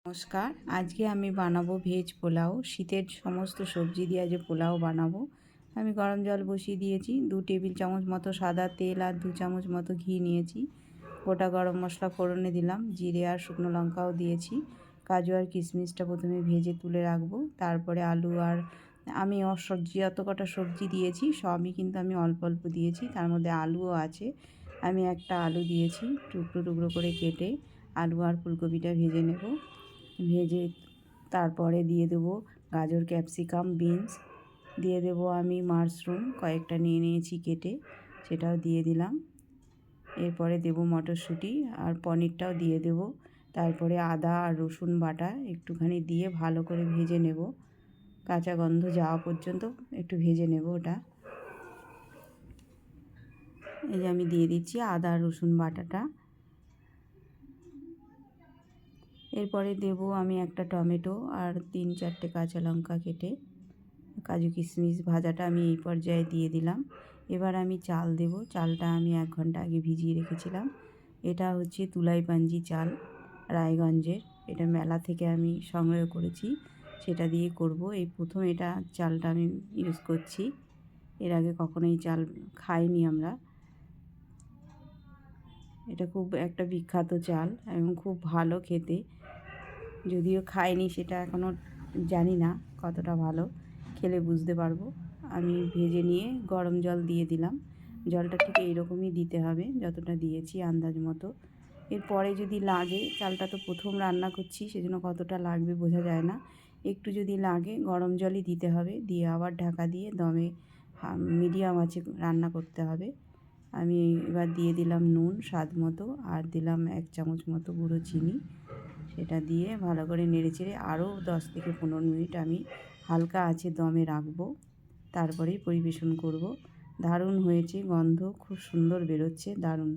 নমস্কার, আজকে আমি বানাবো ভেজ পোলাও। শীতের সমস্ত সবজি দিয়ে যে পোলাও বানাবো। আমি গরম জল বসিয়ে দিয়েছি, 2 টেবিল চামচ মতো সাদা তেল আর 2 চামচ মতো ঘি নিয়েছি। গোটা গরম মশলা ফোড়নে দিলাম, জিরে আর শুকনো লঙ্কাও দিয়েছি। কাজু আর কিশমিশটা প্রথমে ভেজে তুলে রাখবো। তারপরে আলু আর আমি যত কটা সবজি দিয়েছি সবই কিন্তু আমি অল্প অল্প দিয়েছি, তার মধ্যে আলুও আছে। আমি একটা আলু দিয়েছি টুকরো টুকরো করে কেটে। আলু আর ফুলকপিটা ভেজে নেব। ভেজে তারপরে দিয়ে দেবো গাজর, ক্যাপসিকাম, বিনস দিয়ে দেবো। আমি মাশরুম কয়েকটা নিয়ে নিয়েছি কেটে, সেটাও দিয়ে দিলাম। এরপরে দেবো মটরশুঁটি আর পনিরটাও দিয়ে দেবো। তারপরে আদা আর রসুন বাটা একটুখানি দিয়ে ভালো করে ভেজে নেব, কাঁচা গন্ধ যাওয়া পর্যন্ত একটু ভেজে নেব ওটা। এই যে আমি দিয়ে দিচ্ছি আদা রসুন বাটাটা। এরপরে দেব আমি একটা টমেটো আর 3-4টে কাঁচা লঙ্কা কেটে। কাজু কিশমিশ ভাজাটা আমি এই পর্যায়ে দিয়ে দিলাম। এবার আমি চাল দেব। চালটা আমি 1 ঘন্টা আগে ভিজিয়ে রেখেছিলাম। এটা হচ্ছে তুলাইপাঞ্জি চাল, রায়গঞ্জের। এটা মেলা থেকে আমি সংগ্রহ করেছি, সেটা দিয়ে করব। এই প্রথম এটা চালটা আমি ইউজ করছি, এর আগে কখনো এই চাল খাইনি আমরা। এটা খুব একটা বিখ্যাত চাল এবং খুব ভালো খেতে। যদিও খাইনি, সেটা এখনও জানি না কতটা ভালো, খেলে বুঝতে পারবো। আমি ভেজে নিয়ে গরম জল দিয়ে দিলাম। জলটা ঠিক এইরকমই দিতে হবে যতটা দিয়েছি আন্দাজ মতো। এরপরে যদি লাগে, চালটা তো প্রথম রান্না করছি সেজন্য কতটা লাগবে বোঝা যায় না, একটু যদি লাগে গরম জলই দিতে হবে। দিয়ে আবার ঢাকা দিয়ে দমে মিডিয়াম আঁচে রান্না করতে হবে। আমি এবার দিয়ে দিলাম নুন স্বাদ মতো আর দিলাম 1 চামচ মতো গুঁড়ো চিনি। সেটা দিয়ে ভালো করে নেড়েচেড়ে আরও 10 থেকে 15 মিনিট আমি হালকা আঁচে দমে রাখবো, তারপরেই পরিবেশন করব। দারুণ হয়েছে, গন্ধ খুব সুন্দর বেরোচ্ছে, দারুণ।